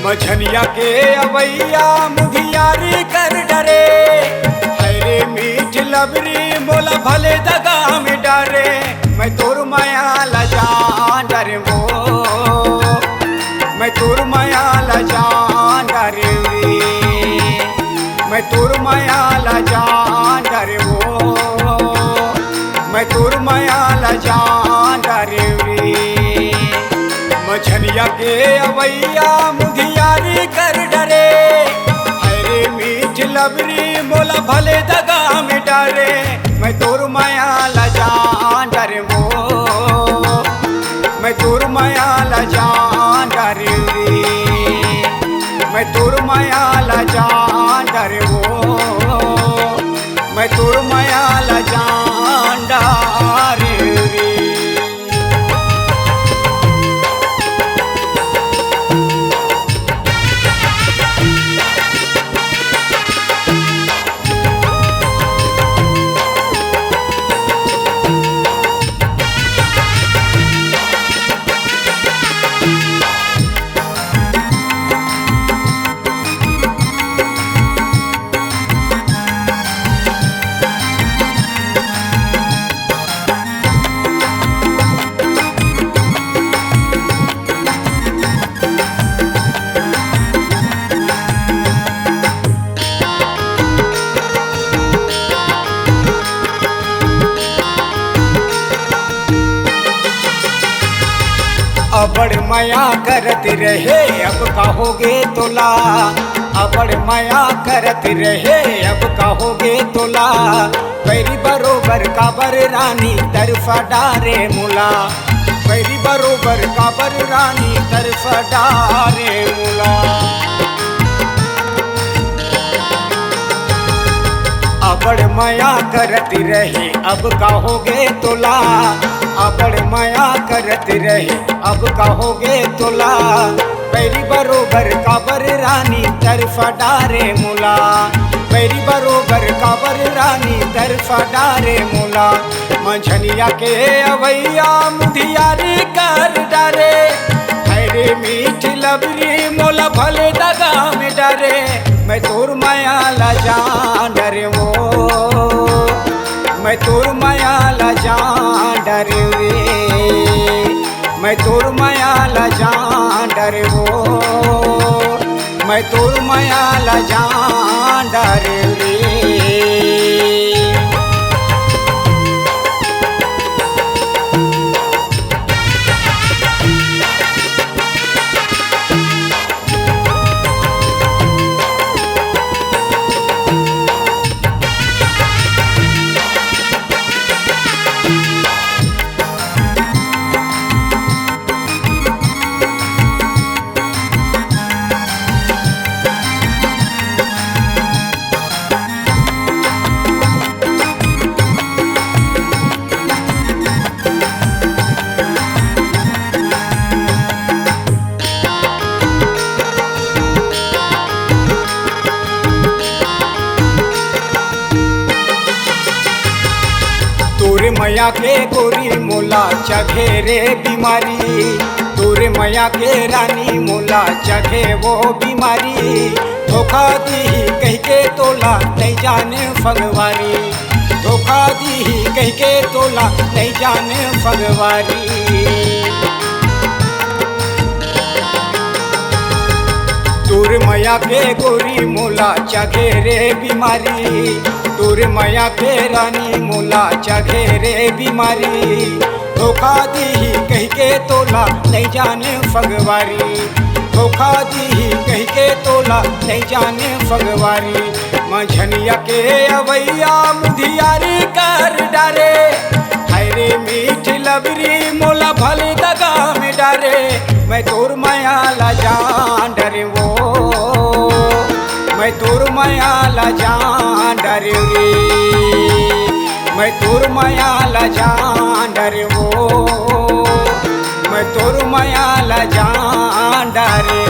मछलिया के अवैया मुधियारी कर डरे, हरे मीठ लबरी मोला भले दगा में डरे। मैं तोर माया लजान डरे वो, मैं तोर माया लजान डरे रे, मैं तोर माया लजान डरे वो, मैं तोर माया लजान डरे रे। मछलिया के अवैया मुधियारी कर डरे, हरे मीठ लबरी मोला भले दगा में डरे। मैं तोर माया लजान डरे वो, मैं तोर माया लजान डरे रे, मैं तोर माया लजान डरे वो, मैं तोर माया लजान डरे रे। अबड़ माया करत रहे अब कहोगे तोला, अबड़ माया करत रहे अब कहोगे तोला। पैरी बरोबर काबर रानी तरफ डारे मुला, पैरी बरोबर काबर रानी तरफ डारे मुला। अबड़ माया करत रहे अब कहोगे तोला, अबड़ माया करत रहे अब कहोगे तोला। पैरी बरोबर काबर रानी तरफ डारे मुला, पैरी बरोबर काबर रानी तरफ डारे मुला। मझलिया के अवैया मुधियारी कर डारे, हरे मीठ लबरी मोला भले दगा में डरे। मैं तोर माया लजान डरे वो, मैं तोर माया लजान डरे रे, मैं तोर माया लजान डरे वो, मैं तोर माया लजान डरे रे। मया के गोरी मोला चघे रे बीमारी, तोरे मया के रानी मोला चघे वो बीमारी। धोखा दी कह के तोला नहीं जाने फगवारी, धोखा दी कह के तोला नहीं जाने फगवारी। तोर मया के गोरी मोला चघे रे बीमारी, तोर माया के रानी मोला चघे रे बीमारी। धोखा दी कह के तोला नहीं जाने फगवारी, धोखा दी कह के तोला नहीं जाने फगवारी। मझलिया के अवैया मुधियारी कर डारे, हरे मीठ लबरी मोला भले दगा में डरे। मैं तोर माया लजान डरे वो, मैं तोर माया लजान डरे रे, मैं तोर माया लजान डरे वो, मैं तोर माया लजान डरे।